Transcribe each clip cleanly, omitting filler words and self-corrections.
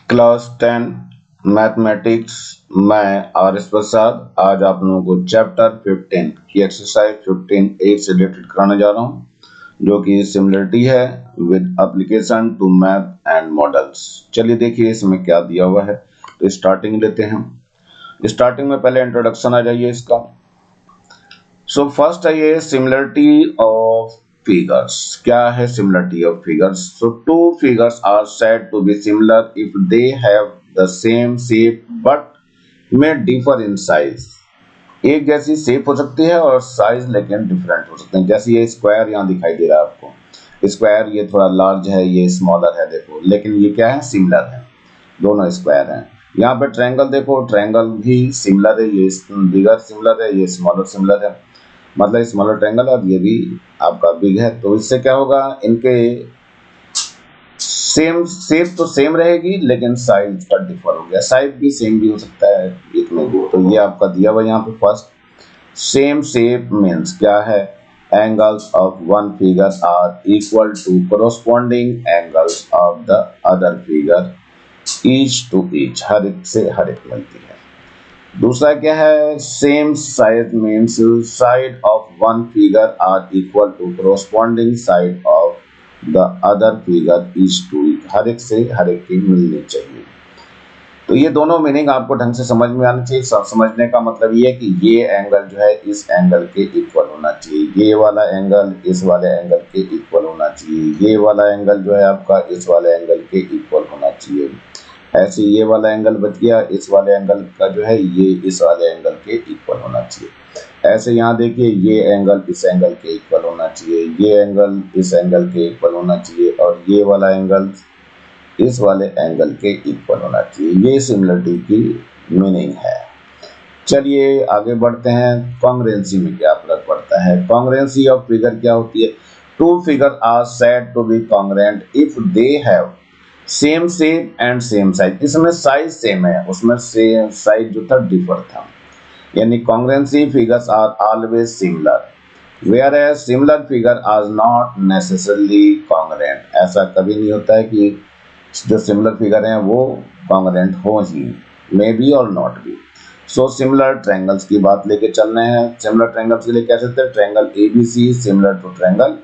Class 10 mathematics. मैं R S प्रसाद आज आप लोगों को चैप्टर 15 की एक्सरसाइज 15 से रिलेटेड कराने जा रहा हूं, जो कि सिमिलरिटी है with application to math and models. चलिए देखिए इसमें क्या दिया हुआ है। तो स्टार्टिंग लेते हैं। स्टार्टिंग में पहले इंट्रोडक्शन आ जाइए इसका। सो फर्स्ट है ये सिमिलरिटी ऑफ figures। क्या है similarity of figures? So two figures are said to be similar if they have the same shape but may differ in size। एक जैसी शेप हो सकती है और साइज लेकिन डिफरेंट हो सकते हैं। जैसे ये स्क्वायर यहाँ दिखाई दे रहा है आपको, स्क्वायर ये थोड़ा लार्ज है, ये स्मॉलर है, देखो, लेकिन ये क्या है, सिमिलर है, दोनों स्क्वायर हैं। यहाँ पे ट्रायंगल देखो, ट्रायंगल भी सिमिलर है, ये बिगर सिमिलर है, ये स्मॉलर सिमिलर है, मतलब स्मॉलर ट्रायंगल और ये भी आपका बिग है। तो इससे क्या होगा, इनके सेम शेप तो सेम रहेगी लेकिन साइज का डिफर हो गया। साइज भी सेम भी हो सकता है इतने भी। तो ये आपका दिया हुआ यहाँ पे फर्स्ट सेम शेप मीन्स क्या है, angles of one figure are equal to corresponding angles of the other figure each to each, हर एक से हर एक मिलती है। दूसरा क्या है, same size means side of one figure are equal to corresponding side of the other figure is to, हर एक से हर एक की मिलनी चाहिए। तो ये दोनों मीनिंग आपको ढंग से समझ में आना चाहिए। समझने का मतलब ये है कि ये एंगल जो है इस एंगल के इक्वल होना चाहिए, ये वाला एंगल इस वाले एंगल के इक्वल होना चाहिए, ये वाला एंगल जो है आपका इस वाले एंगल के इक्वल होना चाहिए। ऐसे ये वाला एंगल बच गया, इस वाले एंगल का जो है ये इस वाले एंगल के इक्वल होना चाहिए। ऐसे यहाँ देखिए ये एंगल इस एंगल के इक्वल होना चाहिए, ये एंगल इस एंगल के इक्वल होना चाहिए और ये वाला एंगल इस वाले एंगल के इक्वल होना चाहिए। ये सिमिलरिटी की मीनिंग है। चलिए आगे बढ़ते हैं। कॉन्ग्रुएंसी में क्या फर्क पड़ता है? कॉन्ग्रुएंसी ऑफ फिगर क्या होती है? Two figure are said to be congruent if they have same shape and same size. इसमें साइज सेम है, उसमें सेम साइज जो था डिफर था, यानी congruency figures are always similar whereas similar figure are not necessarily congruent. ऐसा कभी नहीं होता है कि जो सिमिलर फिगर हैं वो कॉन्ग्रुएंट हो ही, मे बी और not be. So similar triangles की बात लेके चल रहे हैं। सिमिलर ट्रायंगल्स के लिए कह सकते हैं triangle ABC similar to triangle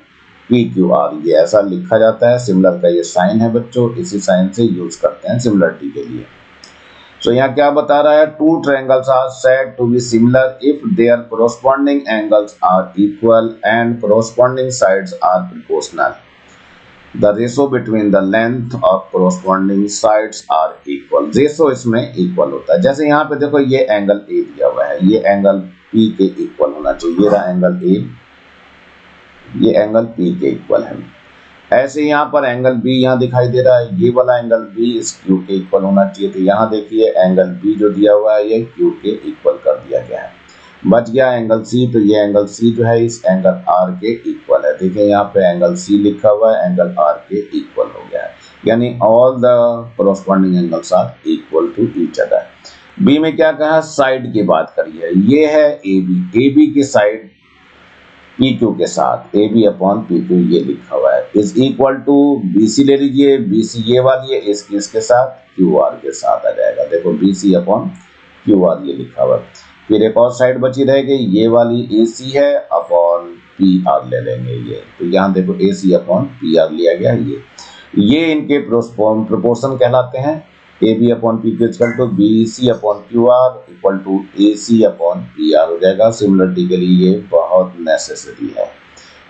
PQR, ये ऐसा लिखा जाता है। सिमिलर का ये साइन है बच्चों, इसी साइन से यूज करते हैं सिमिलरिटी के लिए। सो यहाँ क्या बता रहा है, two triangles are said to be similar if their corresponding angles are equal and corresponding sides are proportional. The ratio between the length of corresponding sides are equal. Ratio इसमें इक्वल होता है। जैसे यहाँ पे देखो ये एंगल ए दिया हुआ है, ये एंगल P के इक्वल होना चाहिए, ये रहा एंगल A, ये एंगल P के इक्वल है। ऐसे यहाँ पर एंगल B यहाँ दिखाई दे रहा है, ये वाला एंगल B इस Q के इक्वल होना चाहिए। तो यहाँ देखिए एंगल B जो दिया हुआ है ये Q के इक्वल कर दिया गया है। बच गया एंगल C, तो ये एंगल C जो है इस एंगल R के इक्वल है। देखिए यहाँ पे एंगल C लिखा हुआ है, एंगल R के इक्वल हो गया है, यानी all the corresponding angles are equal to each other. B में क्या कहा, साइड की बात करी है, ये है AB की साइड PQ के साथ AB अपॉन PQ ये लिखा हुआ है, इज इक्वल टू BC ले लीजिए, BC ये वाली है, इसकी इसके साथ QR के साथ आ जाएगा। देखो BC अपॉन QR ये लिखा हुआ है। फिर एक और साइड बची रहेगी, ये वाली AC है अपॉन PR ले लेंगे ये। तो यहाँ देखो AC अपॉन PR लिया गया ये इनके प्रोपोर्शन कहलाते हैं। AB upon PQ equal to BC upon QR equal to AC upon PR हो जाएगा। सिमिलरिटी के लिए ये बहुत नेसेसरी है।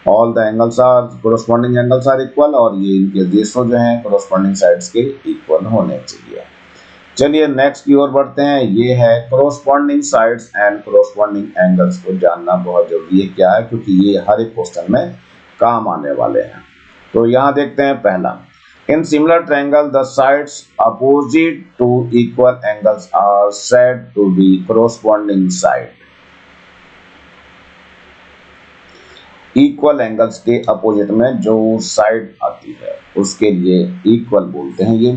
All the angles are corresponding angles are equal, और ये इनके रेशो जो हैं कोरोस्पॉन्डिंग साइड्स के इक्वल होने चाहिए। चलिए नेक्स्ट की ओर बढ़ते हैं। ये है corresponding sides and corresponding angles को जानना बहुत जरूरी है। क्या है, क्योंकि ये हर एक क्वेश्चन में काम आने वाले हैं। तो यहाँ देखते हैं पहला, in similar triangle the sides opposite to equal angles are said to be corresponding side। Equal angles के अपोजिट में जो साइड आती है उसके लिए इक्वल बोलते हैं ये।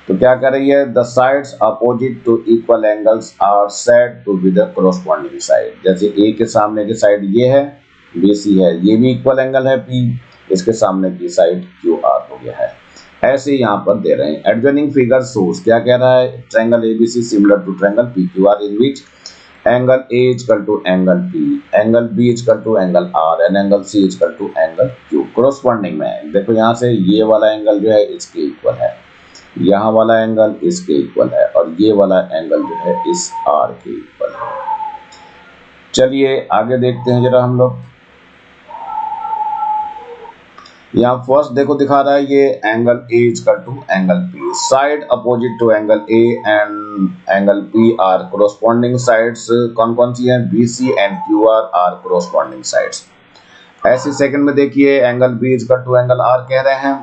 तो क्या कर रही है, the sides opposite to equal angles are said to be the corresponding side. जैसे A के सामने की साइड ये है, BC है, ये भी इक्वल एंगल है P, इसके सामने की साइड QR हो गया है। ऐसे यहाँ पर दे रहे हैं। एडजॉइनिंग फिगर शोज क्या कह रहा है, triangle ABC similar to triangle PQR in which angle A equal to angle P, angle B equal to angle R and angle C equal to angle Q. Corresponding में देखो यहाँ से ये वाला एंगल जो है इसके इक्वल है, यहाँ वाला एंगल इसके इक्वल है और ये वाला एंगल जो है इस आर के इक्वल है। चलिए आगे देखते हैं जरा हम लोग। यहाँ फर्स्ट देखो दिखा रहा है ये angle A equal to angle P, side opposite to angle A and angle P are corresponding sides. कौन कौन सी हैं, B C and Q R corresponding sides. ऐसे सेकंड में देखिए angle B equal to angle R कह रहे हैं,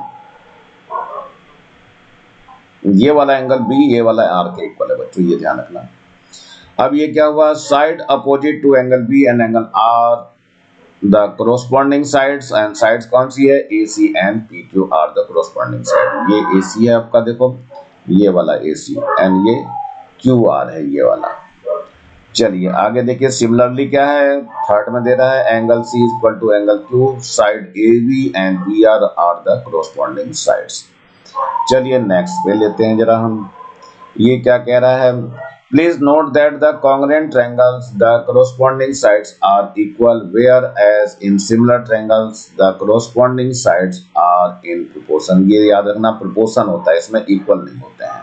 ये वाला एंगल बी ये वाला आर के इक्वल है बच्चों, ये ध्यान रखना। अब ये क्या हुआ, side opposite to angle B and angle are the corresponding sides, and sides कौन सी है, A C and P Q R the corresponding side. ये ए सी है आपका, देखो ये वाला ए सी एंड ये क्यू आर है ये वाला। चलिए आगे देखिए सिमिलरली क्या है, थर्ड में दे रहा है angle C equal to angle Q, side A B and B are the corresponding sides. चलिए नेक्स्ट पे लेते हैं जरा हम, ये क्या कह रहा है, please note that the congruent triangles the corresponding sides are equal whereas in similar triangles the corresponding sides are in proportion। ये याद रखना proportion होता है, इसमें equal नहीं होते हैं।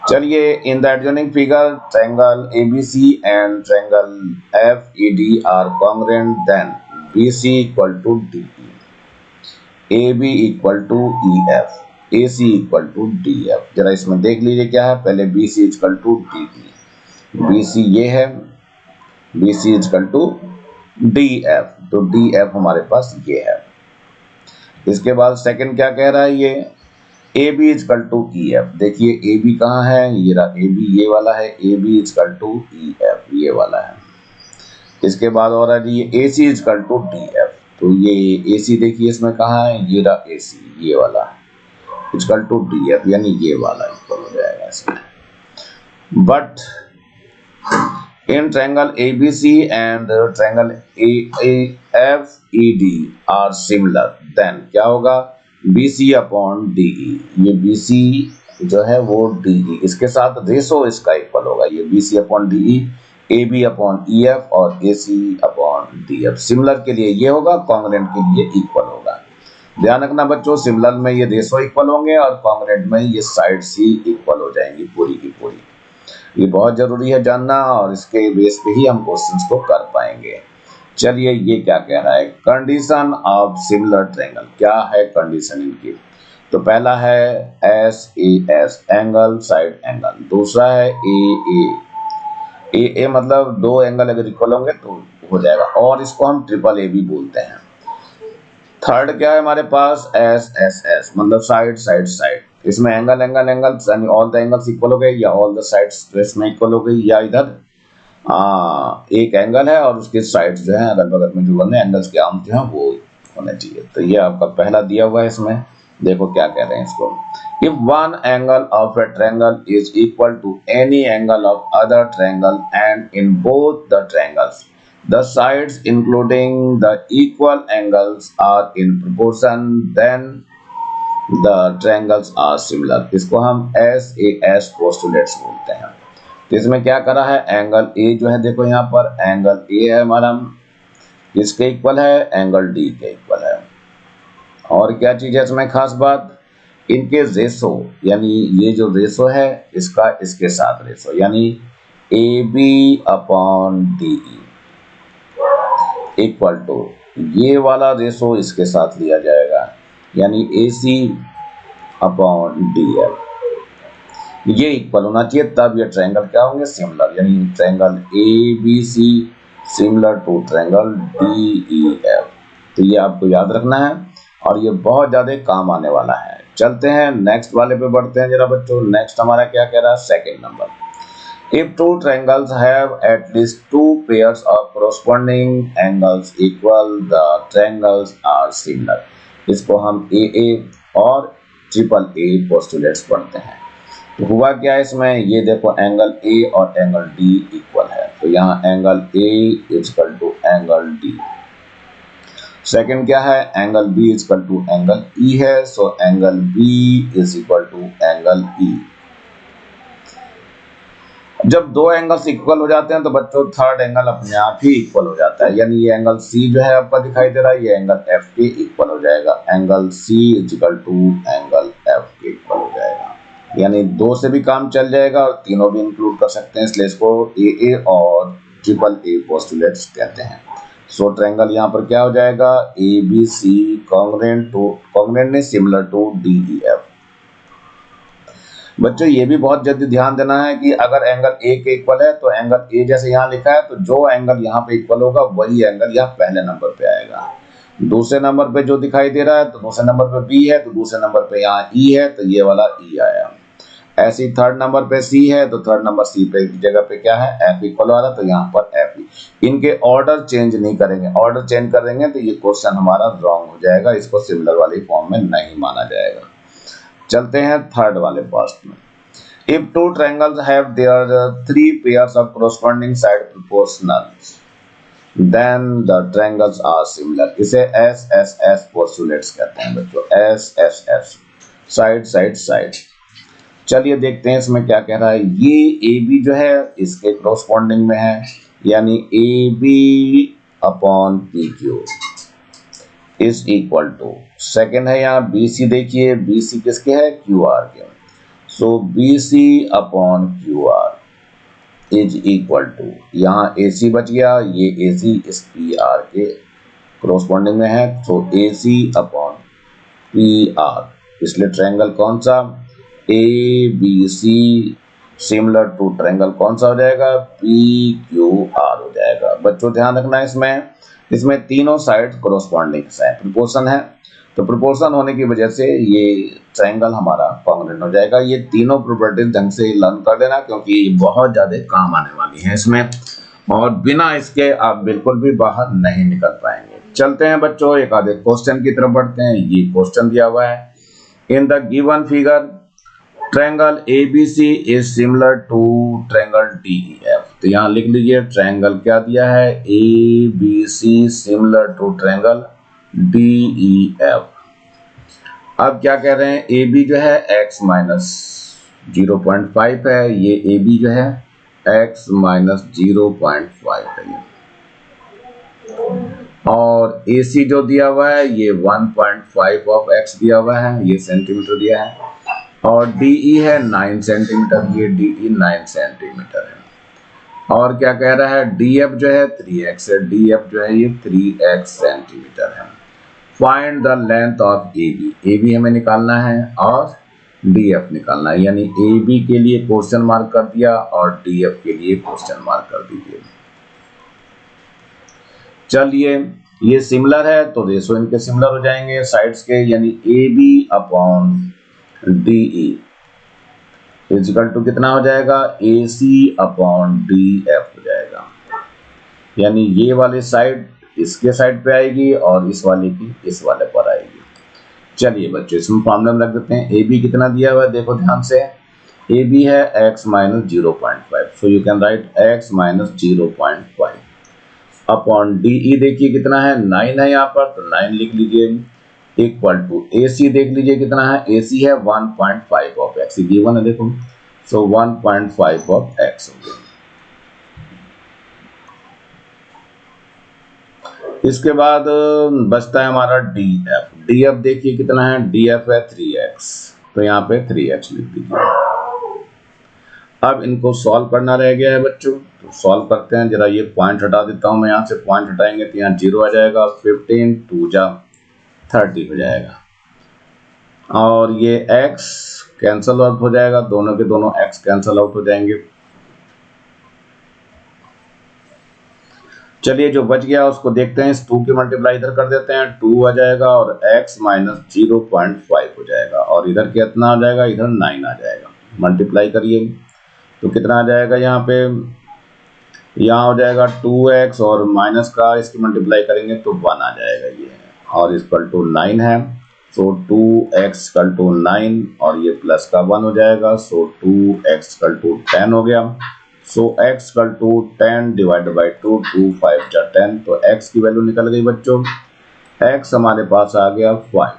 चलिए in the adjoining figure triangle ABC and triangle FED are congruent then BC equal to DE, AB equal to EF, AC equal to D F. जरा इसमें देख लीजिए क्या है, पहले BC equal to D E, BC ये है, BC equal to D F, तो डी एफ हमारे पास ये है। इसके बाद सेकंड क्या कह रहा है, ये AB equal to E F. देखिए AB कहाँ है, ये रहा AB ये वाला है, AB equal to E F ये वाला है। इसके बाद और है ये AC equal to D F, तो ये AC देखिए इसमें कहाँ है, ये रहा AC ये वाला है इक्वल टू डी एफ, यानी ये वाला इक्वल हो जाएगा इसमें। But in triangle ABC and triangle AFED are similar then क्या होगा, BC अपॉन DE, ये BC जो है वो DE इसके साथ रेशो इसका इक्वल होगा, ये BC upon DE, AB upon EF और AC अपॉन DF। सिमिलर के लिए ये होगा, कॉन्ग्रुएंट के लिए इक्वल होगा। ध्यान रखना बच्चों, सिमिलर में ये रेशो इक्वल होंगे और कॉन्ग्रुएंट में ये साइड्स ही इक्वल हो जाएंगी पूरी की पूरी। ये बहुत जरूरी है जानना और इसके बेस पे ही हम क्वेश्चंस को कर पाएंगे। चलिए ये क्या कह रहा है, कंडीशन ऑफ सिमिलर ट्रायंगल, क्या है कंडीशन इनकी। तो पहला है SAS एंगल साइड एंगल, दूसरा है AA मतलब दो एंगल अगर इक्वल होंगे तो हो जाएगा, और इसको हम ट्रिपल AB बोलते हैं। थर्ड क्या है हमारे पास, SSS मतलब साइड साइड साइड, इसमें एंगल एंगल एंगल यानी ऑल द एंगल्स इक्वल हो गए, या ऑल द साइड्स इसमें इक्वल हो गई, या इधर एक एंगल है और उसके साइड्स जो है अगल बगल में जो बने एंगल्स के आर्म जो है वो होने चाहिए। तो ये आपका पहला दिया हुआ है, इसमें देखो क्या कह रहे हैं इसको, if one angle of a triangle is equal to any angle of other triangle and in both the triangles the sides including the equal angles are in proportion then the triangles are similar। इसको हम SAS postulates बोलते हैं। तो इसमें क्या करा है, angle A जो है देखो यहाँ पर एंगल A है हमारा किसके इक्वल है, एंगल D के इक्वल है। और क्या चीज है इसमें खास बात, इनके रेशो यानी ये जो रेशो है इसका इसके साथ रेशो, यानी AB upon DE equal to ये वाला रेशो इसके साथ लिया जाएगा, यानी AC अपॉन DF ये इक्वल होना चाहिए, तब ये ट्रायंगल क्या होंगे, सिमिलर, यानी triangle ABC similar to triangle DEF। तो ये आपको याद रखना है और ये बहुत ज्यादा काम आने वाला है। चलते हैं नेक्स्ट वाले पे बढ़ते हैं जरा बच्चों। नेक्स्ट हमारा क्या कह रहा है, second number, if two triangles have at least two pairs of corresponding angles equal the triangles are similar। इसको हम AA और ट्रिपल A postulates पढ़ते हैं। तो हुआ क्या है इसमें, ये देखो एंगल A और एंगल D इक्वल है, तो यहाँ angle A equal to angle D। Second क्या है, angle B is equal to angle E है, so angle B is equal to angle E. जब दो एंगल्स इक्वल हो जाते हैं तो बच्चों थर्ड एंगल अपने आप ही इक्वल हो जाता है, यानी ये एंगल सी जो है आपका दिखाई दे रहा है, ये एंगल एफ के इक्वल हो जाएगा। Angle C is equal to angle F के इक्वल हो जाएगा, यानी दो से भी काम चल जाएगा और तीनों भी इंक्लूड कर सकते हैं, इसलिए इसको ए और ट्रिपल ए पोस्टुलेट्स कहते हैं। सो ट्रायंगल यहाँ पर क्या हो जाएगा, ए बी सी कॉन्ग्रुएंट नहीं similar to D E F. बच्चों ये भी बहुत जल्दी ध्यान देना है कि अगर एंगल ए के इक्वल है तो एंगल ए जैसे यहाँ लिखा है तो जो एंगल यहाँ पे इक्वल होगा वही एंगल यहाँ पहले नंबर पे आएगा। दूसरे नंबर पे जो दिखाई दे रहा है तो दूसरे नंबर पे बी है, तो दूसरे नंबर पे यहाँ ई है तो ये वाला ई आया। ऐसे ही थर्ड नंबर पे सी है तो थर्ड नंबर सी पे जगह पे क्या है, एफ इक्वल वाला, तो यहाँ पर एफ ही। इनके ऑर्डर चेंज नहीं करेंगे, ऑर्डर चेंज करेंगे तो ये क्वेश्चन हमारा रॉन्ग हो जाएगा, इसको सिमिलर वाली फॉर्म में नहीं माना जाएगा। चलते हैं थर्ड वाले पार्ट में। If two triangles have their three pairs of corresponding side proportional, then the triangles are similar. इसे SSS postulates कहते हैं बच्चों, SSS साइड साइड साइड। चलिए देखते हैं इसमें क्या कह रहा है। ये AB जो है इसके corresponding में है, यानी AB upon PQ is equal to, second है यहाँ BC, देखिए BC किसके है, QR के। So BC upon QR is equal to, यहाँ AC बच गया, ये AC इस PR के corresponding में है, तो AC अपॉन PR, इसलिए ट्रायंगल कौन सा, ABC सिमिलर टू ट्रायंगल कौन सा हो जाएगा, PQR हो जाएगा। बच्चों ध्यान रखना है इसमें तीनों साइड कोरोस्पॉन्डिंग है, प्रोपोर्शन है, तो प्रोपोर्शन होने की वजह से ये ट्रायंगल हमारा कॉन्ग्रुएंट हो जाएगा। ये तीनों प्रॉपर्टीज ढंग से लर्न कर लेना क्योंकि बहुत ज्यादा काम आने वाली है इसमें, और बिना इसके आप बिल्कुल भी बाहर नहीं निकल पाएंगे। चलते हैं बच्चों एक आधे क्वेश्चन की तरफ बढ़ते हैं। ये क्वेश्चन दिया हुआ है, in the given figure triangle ABC is similar to triangle DEF। तो यहाँ लिख लीजिए ट्रायंगल क्या दिया है, ABC similar to triangle DEF। अब क्या कह रहे हैं, AB जो है x माइनस 0.5 है, ये AB जो है x माइनस 0.5 है, और AC जो दिया हुआ है ये 1.5 ऑफ x दिया हुआ है, ये सेंटीमीटर दिया है, और DE है 9 सेंटीमीटर, ये DE 9 सेंटीमीटर है। और क्या कह रहा है, DF जो है 3x है, DF जो है ये 3x सेंटीमीटर है। Find the length of AB, AB हमें निकालना है और DF निकालना है, यानी AB के लिए क्वेश्चन मार्क कर दिया और DF के लिए क्वेश्चन मार्क कर दीजिए। चलिए ये सिमिलर है तो रेशो इनके सिमिलर हो जाएंगे साइड्स के, यानी AB upon DE is equal to कितना हो जाएगा, AC अपॉन DF हो जाएगा, यानी ये वाली साइड इसके साइड पे आएगी और इस वाले की इस वाले पर आएगी। चलिए बच्चों इसमें फॉर्मूला में रख देते हैं। AB कितना दिया हुआ है, देखो ध्यान से, AB है x minus 0.5, so you can right x minus 0.5 upon DE देखिए कितना है, 9 है यहाँ पर, तो 9 लिख लीजिए, इक्वल टू AC देख लीजिए कितना है, AC है 1.5 ऑफ x, गिवन है देखो, सो 1.5 ऑफ x हो गया। इसके बाद बचता है हमारा DF देखिए कितना है, DF है 3x, तो यहाँ पे 3x लिख दीजिए। अब इनको सॉल्व करना रह गया है बच्चों, तो सॉल्व करते हैं। जरा ये पॉइंट हटा देता हूँ मैं, यहाँ से पॉइंट हटाएंगे तो यहाँ 0 आ जाएगा, 15 2 जा 30 हो जाएगा, और ये x कैंसल आउट हो जाएगा, दोनों के दोनों x कैंसल आउट हो जाएंगे। चलिए जो बच गया उसको देखते हैं, इस 2 की मल्टीप्लाई इधर कर देते हैं, 2 आ जाएगा और x माइनस 0.5 हो जाएगा, और इधर कितना आ जाएगा, इधर 9 आ जाएगा। मल्टीप्लाई करिए तो कितना आ जाएगा, यहाँ पे यहाँ हो जाएगा 2x और माइनस का इसकी मल्टीप्लाई करेंगे तो 1 आ जाएगा ये, और इक्वल टू 9 है, सो 2x इक्वल टू 9 और ये प्लस का 1 हो जाएगा, सो 2x इक्वल टू 10 हो गया। So x equal to 10 divided by 2, 2 5 जा 10, तो x की वैल्यू निकल गई बच्चों x हमारे पास आ गया 5।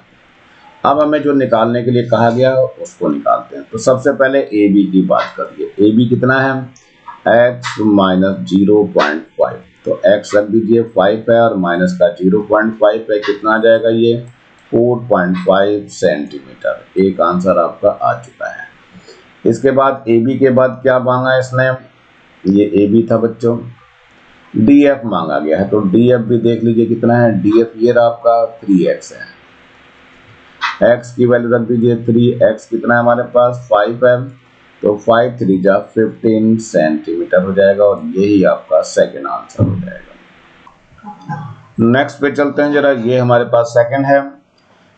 अब हमें जो निकालने के लिए कहा गया उसको निकालते हैं। तो सबसे पहले ए बी की बात करिए। ए बी कितना है, x माइनस 0.5, तो x रख दीजिए 5 है और माइनस का 0.5 है, कितना आ जाएगा ये 4.5 सेंटीमीटर। एक आंसर आपका आ चुका है। इसके बाद ए बी के बाद क्या मांगा इसने, ये ए बी था बच्चों, डी एफ मांगा गया है। तो डी एफ भी देख लीजिए कितना है, डी एफ ये रहा आपका 3x है। x की वैल्यू रख दीजिए 3, x कितना है हमारे पास 5 है, तो 5 3 जा 15 सेंटीमीटर हो जाएगा और यही आपका सेकंड आंसर हो जाएगा। नेक्स्ट पे चलते हैं जरा, ये हमारे पास सेकंड है।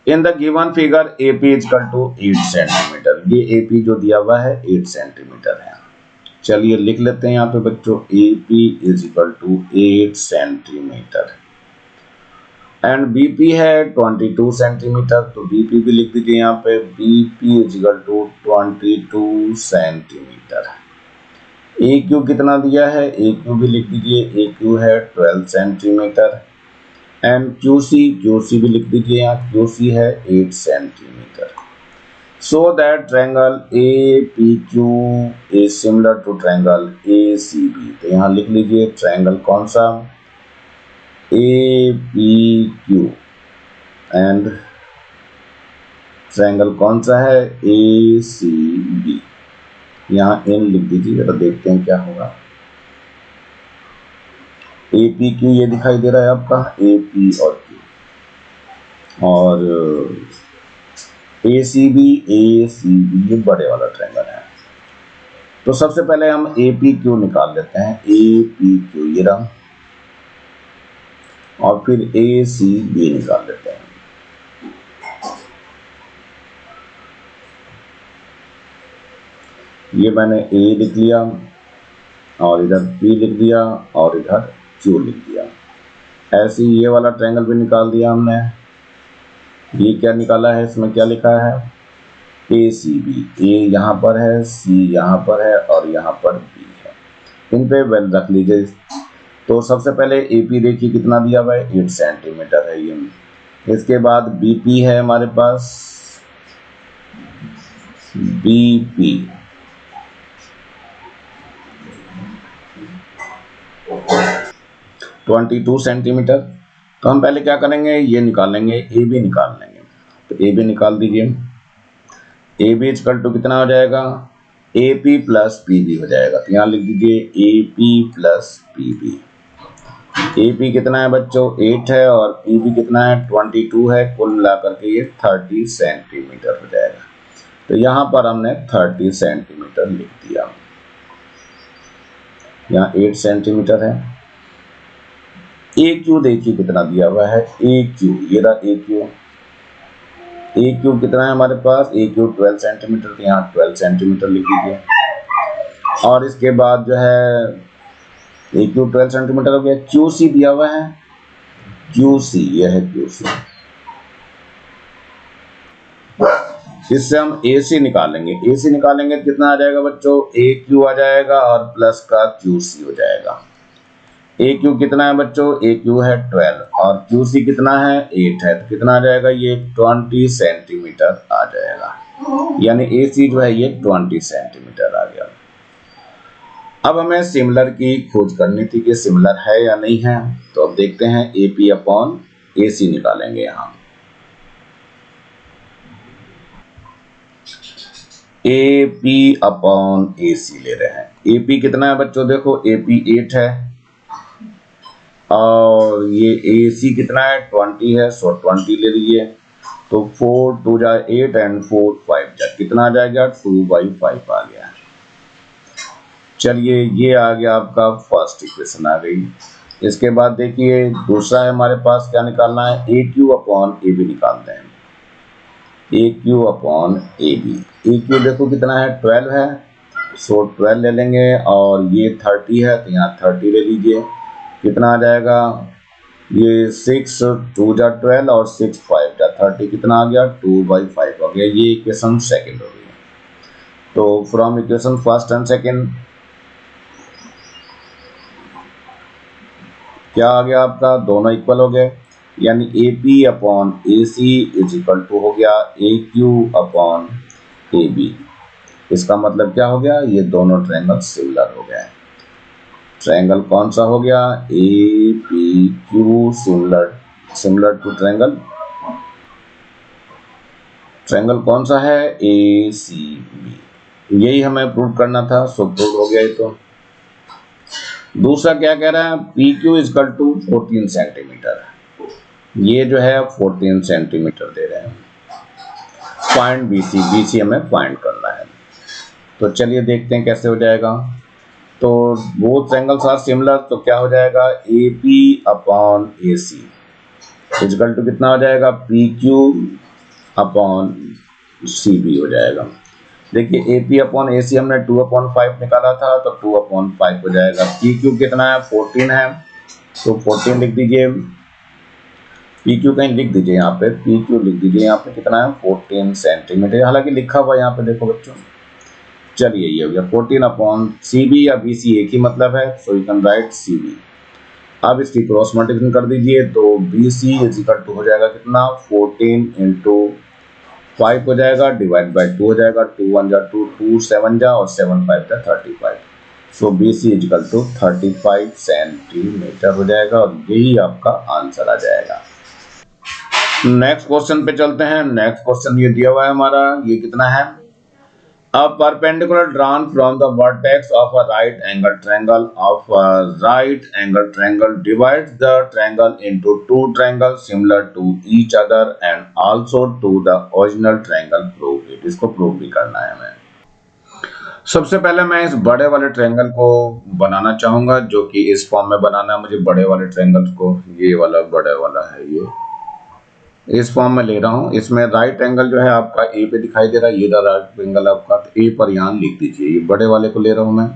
In the given figure AP equal to 8 centimetre, ये AP जो दिया हुआ है 8 सेंटीमीटर है। चलिए लिख लेते हैं यहाँ पे बच्चों, AP is equal to 8 centimetre and BP है 22 सेंटीमीटर, तो BP भी लिख दीजिए यहाँ पे, BP is equal to 22 centimetre. AQ कितना दिया है, AQ भी लिख दीजिए, AQ है 12 सेंटीमीटर एंड QC भी लिख दीजिए यहाँ, QC है 8 centimetre. So that triangle APQ is similar to triangle ACB, तो यहाँ लिख लीजिए ट्रायंगल कौन सा, APQ एंड ट्रायंगल कौन सा है, ACB। यहाँ इन लिख दीजिए, जरा देखते हैं क्या होगा। APQ ये दिखाई दे रहा है आपका, AP और Q, और ACB ये बड़े वाला ट्रायंगल है। तो सबसे पहले हम APQ निकाल लेते हैं, APQ ये रहा, और फिर ACB निकाल लेते हैं। ये मैंने A लिख लिया और इधर B लिख दिया और इधर Q लिख दिया। ऐसे ही ये वाला ट्रायंगल भी निकाल दिया हमने। ये क्या निकाला है, इसमें क्या लिखा है, ACB, A यहाँ पर है, C यहाँ पर है और यहाँ पर B है। इन पे वेल रख लीजिए। तो सबसे पहले AP देखिए कितना दिया हुआ है, 8 सेंटीमीटर है ये। इसके बाद BP है हमारे पास, BP 22 सेंटीमीटर। तो हम पहले क्या करेंगे, ये निकालेंगे, AB निकाल लेंगे। तो AB निकाल दीजिए, AB इक्वल टू कितना हो जाएगा, AP प्लस PB हो जाएगा। तो यहाँ लिख दीजिए AP प्लस PB। AP कितना है बच्चों 8 है और PB कितना है 22 है, कुल मिलाकर के ये 30 सेंटीमीटर हो जाएगा। तो यहाँ पर हमने 30 सेंटीमीटर लिख दिया। यहाँ 8 सेंटीमीटर है। AQ देखिए कितना दिया हुआ है, AQ ये रहा AQ कितना है हमारे पास, AQ 12 सेंटीमीटर, तो यहाँ 12 सेंटीमीटर लिख दीजिए। और इसके बाद जो है AQ 12 सेंटीमीटर हो गया। QC दिया हुआ है, QC यह है QC। इससे हम AC निकालेंगे, AC निकालेंगे तो कितना आ जाएगा बच्चों, AQ आ जाएगा और प्लस का QC हो जाएगा। AQ कितना है बच्चों, AQ है 12 और QC कितना है 8 है, तो कितना आ जाएगा ये 20 सेंटीमीटर आ जाएगा। यानी AC जो है ये 20 सेंटीमीटर आ गया। अब हमें सिमिलर की खोज करनी थी कि सिमिलर है या नहीं है। तो अब देखते हैं, AP अपॉन AC निकालेंगे। यहाँ AP अपॉन AC ले रहे हैं। AP कितना है बच्चों, देखो AP 8 है और ये AC कितना है 20 है, सो 20 ले लीजिए। तो 4 2 जा 8 एंड 4 5 जा कितना आ जाएगा 2/5 आ गया। चलिए ये आ गया आपका फर्स्ट इक्वेशन आ गई। इसके बाद देखिए दूसरा है हमारे पास, क्या निकालना है, AQ अपॉन AB निकालते हैं। AQ अपॉन AB, AQ देखो कितना है 12 है, सो 12 ले लेंगे और ये 30 है, तो यहाँ 30 ले लीजिए। कितना आ जाएगा, ये 6 2 जा 12 और 6 5 जा 30, कितना आ गया 2/5 हो गया। ये इक्वेशन सेकंड हो गई। तो from equation first and second क्या आ गया आपका, दोनों इक्वल हो गए। यानी A P upon A C is equal to हो गया A Q upon A B. इसका मतलब क्या हो गया, ये दोनों ट्रायंगल सिमिलर हो गए। ट्रायंगल कौन सा हो गया, A P Q similar to triangle कौन सा है, ए सी बी। यही हमें प्रूव करना था, सो प्रूव हो गया। ये तो दूसरा क्या कह रहा है, P Q is equal to 14 centimetre. ये जो है 14 सेंटीमीटर दे रहे हैं। फाइंड बीसी हमें फाइंड करना है। तो चलिए देखते हैं कैसे हो जाएगा। तो वो ट्रायंगल्स आर सिमिलर, तो क्या हो जाएगा, A P upon A C is equal to कितना हो जाएगा, P Q upon C B हो जाएगा। देखिए ए पी अपॉन ए सी हमने 2/5 निकाला था, तो 2/5 हो जाएगा। पी क्यू कितना है, 14 है, तो 14 लिख दीजिए। पी क्यू कहीं लिख दीजिए, यहाँ पे पी क्यू लिख दीजिए, यहाँ पे कितना है 14 सेंटीमीटर, हालांकि लिखा हुआ यहाँ पे देखो बच्चों। चलिए ये हो गया 14 अपॉन सी बी या बी सी एक ही मतलब है, so you can write C B. अब इसकी क्रॉस मल्टीप्लिकेशन कर दीजिए, तो B C is equal to हो जाएगा कितना, 14 इंटू 5 हो जाएगा, डिवाइड बाई 2 हो जाएगा, 2 1 जा 2, 2 7 जा और 7 5 जा 35। So B C is equal to 35 centimetre हो जाएगा, और यही आपका आंसर आ जाएगा। नेक्स्ट क्वेश्चन पे चलते हैं। नेक्स्ट क्वेश्चन ये दिया हुआ है हमारा, ये कितना है, a perpendicular drawn from the vertex of a right angle triangle divides the triangle into two triangles similar to each other and also to the original triangle, prove it। इसको prove भी करना है हमें। सबसे पहले मैं इस बड़े वाले ट्रायंगल को बनाना चाहूंगा, जो कि इस फॉर्म में बनाना है मुझे बड़े वाले ट्रायंगल को। ये वाला बड़े वाला है, ये इस फॉर्म में ले रहा हूँ। इसमें राइट एंगल जो है आपका ए पे दिखाई दे रहा है, ये राइट एंगल आपका, तो ए पर यहाँ लिख दीजिए, ये बड़े वाले को ले रहा हूँ मैं।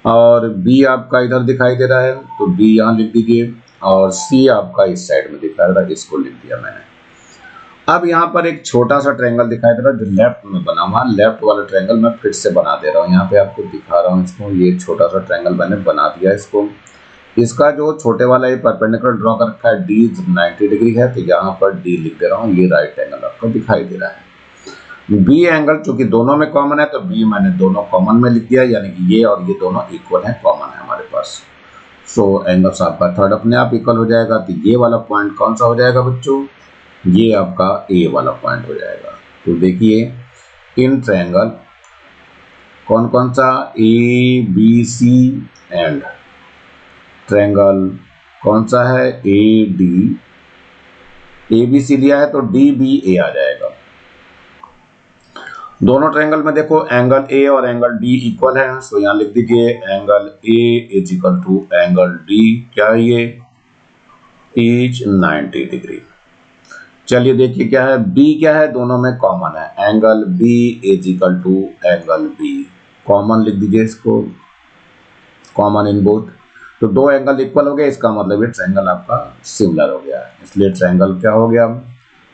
और बी आपका इधर दिखाई दे रहा है, तो बी यहाँ लिख दीजिए, और सी आपका इस साइड में दिखाई दे रहा है, इसको लिख दिया मैंने। अब यहाँ पर एक छोटा सा ट्रायंगल दिखाई दे रहा है जो लेफ्ट में बना हुआ, लेफ्ट वाला ट्रायंगल मैं फिर से बना दे रहा हूँ, यहाँ पे आपको दिखा रहा हूँ इसको। ये छोटा सा ट्रायंगल मैंने बना दिया इसको। इसका जो छोटे वाला ये परपेंडिकुलर ड्रॉ कर रखा है, डी 90 डिग्री है, तो यहाँ पर डी लिख दे रहा हूँ। ये राइट एंगल आपको दिखाई दे रहा है। बी एंगल चूंकि दोनों में कॉमन है, तो बी मैंने दोनों कॉमन में लिख दिया, यानी कि ये और ये दोनों इक्वल है, कॉमन है हमारे पास। सो एंगल्स आपका थर्ड अपने आप इक्वल हो जाएगा। तो ये वाला पॉइंट कौन सा हो जाएगा बच्चों, ये आपका ए वाला पॉइंट हो जाएगा। तो देखिए इन ट्रायंगल कौन कौन सा, A B C and triangle कौन सा है, ए डी, ए बी सी लिया है तो डी बी ए आ जाएगा। दोनों ट्रायंगल में देखो एंगल ए और एंगल डी इक्वल है, सो यहां लिख दीजिए angle A is equal to angle D, क्या है ये, इज 90 डिग्री। चलिए देखिए क्या है, बी क्या है, दोनों में कॉमन है, angle B is equal to angle B, common लिख दीजिए इसको, कॉमन इन बोथ। तो दो एंगल इक्वल हो गए, इसका मतलब ये ट्रायंगल आपका सिमिलर हो गया, इसलिए ट्रायंगल क्या हो गया,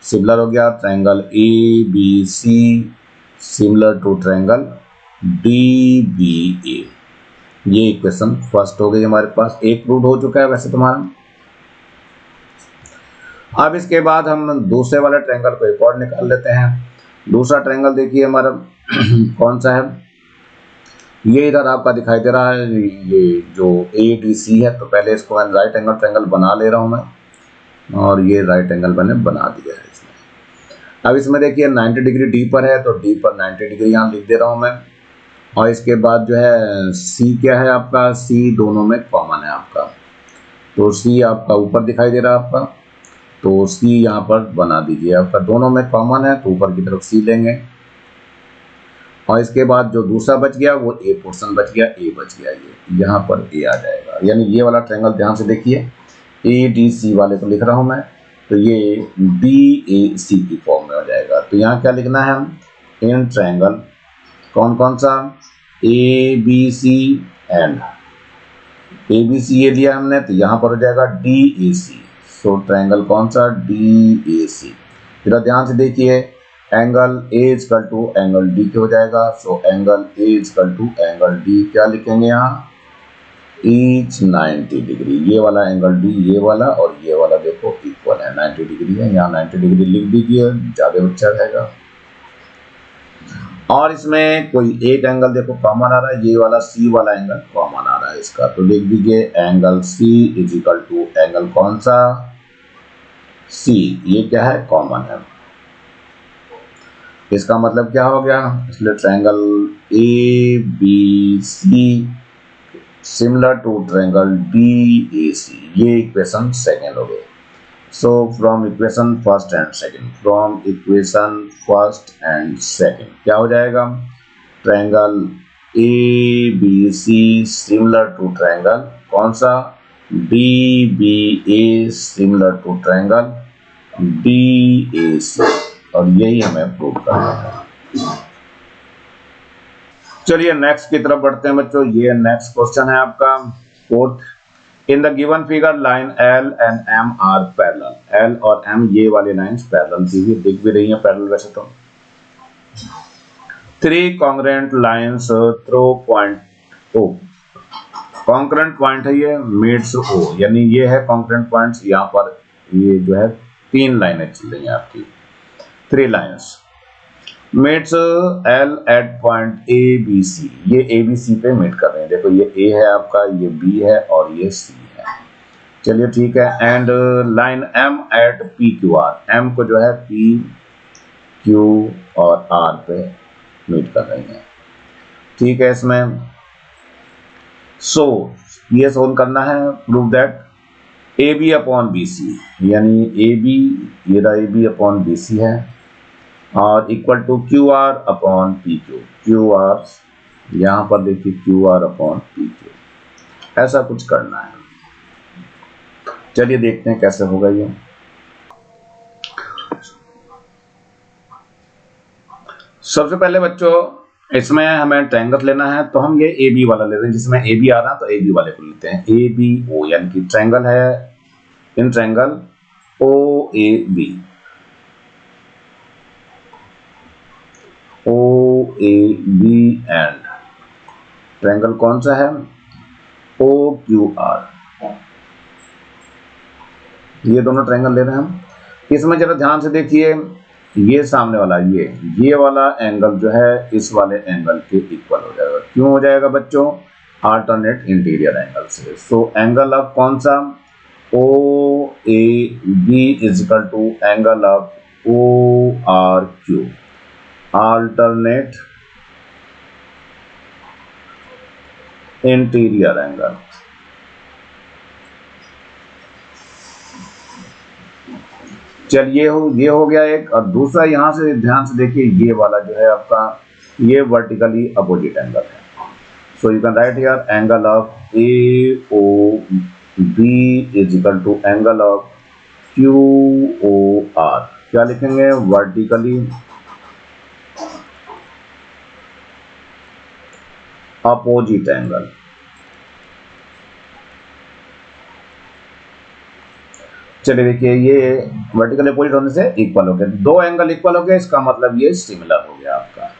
सिमिलर हो गया। Triangle A B C similar to triangle D B A. ये इक्वेशन फर्स्ट हो गई हमारे पास, एक प्रूव हो चुका है वैसे तुम्हारा। अब इसके बाद हम दूसरे वाले ट्रायंगल को एक और निकाल लेते हैं। दूसरा ट्रायंगल देखिए हमारा कौन सा है, ये इधर आपका दिखाई दे रहा है, ये जो ए डी सी है। तो पहले इसको मैं राइट एंगल ट्रायंगल बना ले रहा हूं मैं, और ये राइट एंगल मैंने बना दिया है इसमें। अब इसमें देखिए 90 डिग्री डी पर है, तो डी पर 90 डिग्री यहाँ लिख दे रहा हूं मैं। और इसके बाद जो है सी क्या है आपका, सी दोनों में कॉमन है आपका, तो सी आपका ऊपर दिखाई दे रहा है आपका, तो सी यहाँ पर बना दीजिए आपका, दोनों में कॉमन है तो ऊपर की तरफ सी लेंगे। और इसके बाद जो दूसरा बच गया वो ए पोर्शन बच गया, ए बच गया, ये यहाँ पर ए आ जाएगा। यानी ये वाला ट्रायंगल ध्यान से देखिए, ए डी सी वाले को लिख रहा हूँ मैं, तो ये डी ए सी की फॉर्म में हो जाएगा। तो यहाँ क्या लिखना है हम, इन ट्रायंगल कौन कौन सा, A B C and, A B C ये लिया हमने, तो यहाँ पर हो जाएगा D A C. So triangle कौन सा, डी ए सी। फिर ध्यान से देखिए angle A is equal to angle D के हो जाएगा। So angle A is equal to angle D क्या लिखेंगे यहाँ, इज 90 डिग्री। ये वाला एंगल डी, ये वाला और ये वाला देखो इक्वल है। है, 90 डिग्री है, यहाँ 90 डिग्री लिख दीजिए, ज़्यादा अच्छा रहेगा। और इसमें कोई एक एंगल देखो कॉमन आ रहा है, ये वाला सी वाला एंगल कॉमन आ रहा है इसका, तो लिख दीजिए angle C is equal to angle कौन सा, सी, ये क्या है, कॉमन है। इसका मतलब क्या हो गया, इसलिए triangle A B C similar to triangle D A C, ये इक्वेशन सेकेंड हो गई। So from equation first and second, from equation first and second क्या हो जाएगा, triangle A B C similar to triangle कौन सा, D B A similar to triangle D A C, और यही हमें प्रूव करना है। चलिए नेक्स्ट की तरफ बढ़ते हैं बच्चों, ये नेक्स्ट क्वेश्चन है आपका fourth. In the given figure, line L and M are parallel. L और M ये वाली लाइन्स पैरेलल दिख भी रही हैं, पैरेलल वैसे तो। Three congruent lines through point O. Congruent point है ये, meets O, यानी ये है congruent points, यहाँ पर ये जो है तीन लाइनें चल रही हैं आपकी, three lines. Meets L at point A B C, ये A B C पे मीट कर रहे हैं, देखो ये A है आपका, ये B है और ये C है। चलिए ठीक है, and line M at P Q R, M को जो है P Q और R पे मीट कर रही है, ठीक है। इसमें सो ये सोल्व करना है, prove that AB upon BC, यानी AB, ये रहा AB अपॉन BC है, और equal to Q R upon P Q, Q R यहाँ पर देखिए Q R upon P Q, ऐसा कुछ करना है। चलिए देखते हैं कैसे होगा ये। सबसे पहले बच्चों इसमें हमें ट्रायंगल लेना है, तो हम ये ए बी वाला ले रहे हैं, जिसमें ए बी आ रहा है तो ए बी वाले को लेते हैं, ए बी ओ, यानी कि ट्रायंगल है in triangle O A B, O A B and triangle कौन सा है, ओ क्यू आर, ये दोनों ट्रायंगल ले रहे हैं हम। इसमें जरा ध्यान से देखिए, ये सामने वाला ये वाला एंगल जो है इस वाले एंगल के इक्वल हो जाएगा, क्यों हो जाएगा बच्चों, अल्टरनेट इंटीरियर एंगल से। सो एंगल ऑफ कौन सा, O A B is equal to angle of O R Q, alternate interior angle. चलिए ये हो गया एक, और दूसरा यहां से ध्यान से देखिए, ये वाला जो है आपका ये वर्टिकली अपोजिट एंगल है। So you can write here angle of A O B is equal to angle of Q O R, क्या लिखेंगे, वर्टिकली अपोजिट एंगल। चलिए देखिए, ये वर्टिकल अपोजिट होने से इक्वल हो गया, दो एंगल इक्वल हो गया, इसका मतलब ये सिमिलर हो गया आपका।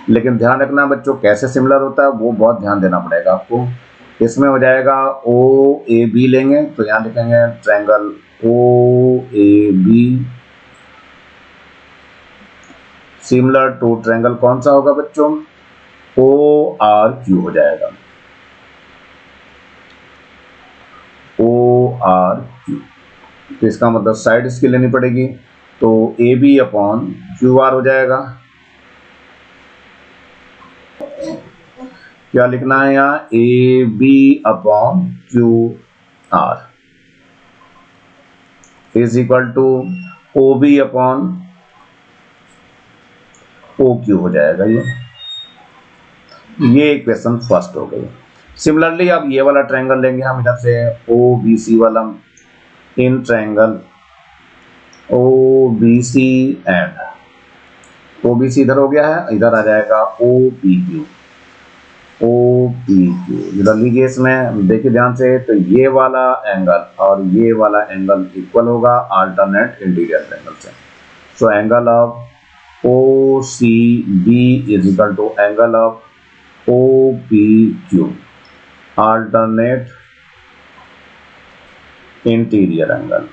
लेकिन ध्यान रखना बच्चों, कैसे सिमिलर होता है वो बहुत ध्यान देना पड़ेगा आपको। इसमें हो जाएगा ओ ए बी लेंगे, तो यहां लिखेंगे triangle O A B similar to triangle कौन सा होगा बच्चों, ओ आर क्यू हो जाएगा, ओ आर क्यू। तो इसका मतलब साइड इसकी लेनी पड़ेगी, तो A B upon Q R हो जाएगा। क्या लिखना है यहाँ, A B upon Q R is equal to O B upon O Q हो जाएगा। ये इक्वेशन फर्स्ट हो गई। सिमिलरली अब ये वाला ट्रायंगल लेंगे हम इधर से, ओ बी सी वाला, in triangle O B C and O B C इधर हो गया है, इधर आ जाएगा O P Q, O P Q इधर लीजिए। इसमें देखिए ध्यान से, तो ये वाला एंगल और ये वाला एंगल इक्वल होगा अल्टरनेट इंटीरियर एंगल से। So angle of O C B is equal to angle of O P Q, alternate interior angle.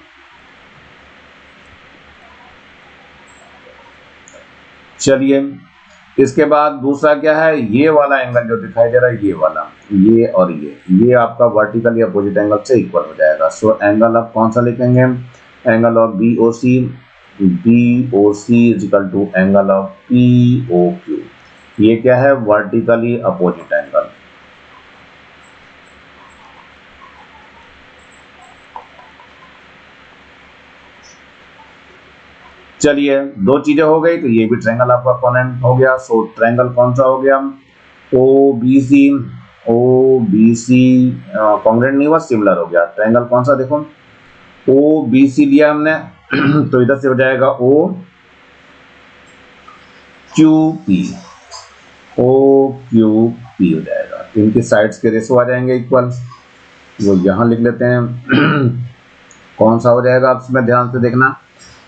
चलिए, इसके बाद दूसरा क्या है, ये वाला एंगल जो दिखाई दे रहा है, ये वाला, ये और ये आपका वर्टिकली अपोजिट एंगल से इक्वल हो जाएगा। सो एंगल ऑफ कौन सा लिखेंगे, angle of BOC, BOC is equal to angle of POQ। ये क्या है, वर्टिकली अपोजिट एंगल। चलिए, दो चीजें हो गई, तो ये भी ट्रायंगल आपका कॉन्वेनेंट हो गया। सो ट्रायंगल कौन सा हो गया, OBC, OBC कॉन्ग्रुएंट नहीं हुआ, सिमिलर हो गया। ट्रायंगल कौन सा, देखो OBC लिया हमने तो इधर से हो जाएगा OQP, OQP हो जाएगा। इनकी साइड्स के रेशो आ जाएंगे इक्वल, वो यहां लिख लेते हैं। कौन सा हो जाएगा, आप इसमें ध्यान से देखना,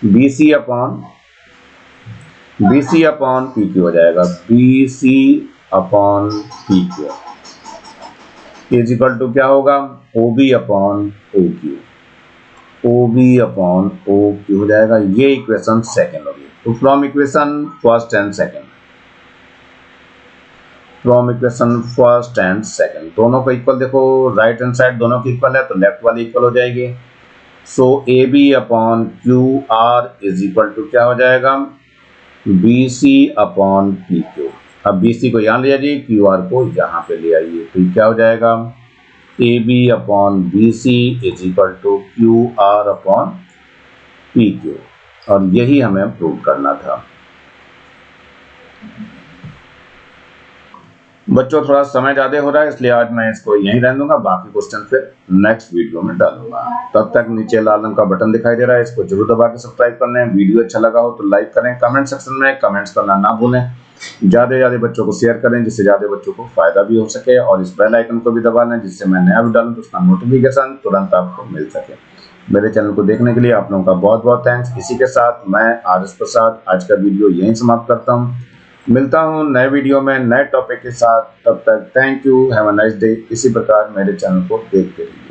BC अपॉन PQ हो जाएगा। BC upon PQ is equal to क्या होगा, OB upon OQ, OB upon OQ हो जाएगा। ये इक्वेशन सेकंड होगी। तो from equation first and second, दोनों को इक्वल, देखो राइट हैंड साइड दोनों की इक्वल है, तो लेफ्ट वाली इक्वल हो जाएगी। So AB upon QR is equal to क्या हो जाएगा, BC अपॉन PQ। अब BC को यहाँ ले आइए, QR को यहाँ पे ले आइए, तो क्या हो जाएगा, AB upon BC is equal to QR upon PQ। और यही हमें प्रूव करना था। बच्चों, थोड़ा समय ज्यादा हो रहा है, इसलिए आज मैं इसको यहीं रहने दूंगा, बाकी क्वेश्चन फिर नेक्स्ट वीडियो में डालूंगा। तब तक नीचे लाल रंग का बटन दिखाई दे रहा है, इसको जरूर दबा के सब्सक्राइब कर लें। वीडियो अच्छा लगा हो तो लाइक करें, कमेंट सेक्शन में कमेंट्स करना ना भूलें, ज्यादा से ज्यादा बच्चों को शेयर करें, जिससे ज्यादा बच्चों को फायदा भी हो सके, और इस बेल आइकन को भी दबा लें, जिससे मैं नया वीडियो डालूं तो उसका नोटिफिकेशन तुरंत आपको मिल सके। मेरे चैनल को देखने के लिए आप लोगों का बहुत बहुत थैंक्स। इसी के साथ मैं RS प्रसाद आज का वीडियो यहीं समाप्त करता हूँ। मिलता हूँ नए वीडियो में नए टॉपिक के साथ, तब तक thank you, have a nice day. इसी प्रकार मेरे चैनल को देखते रहिए।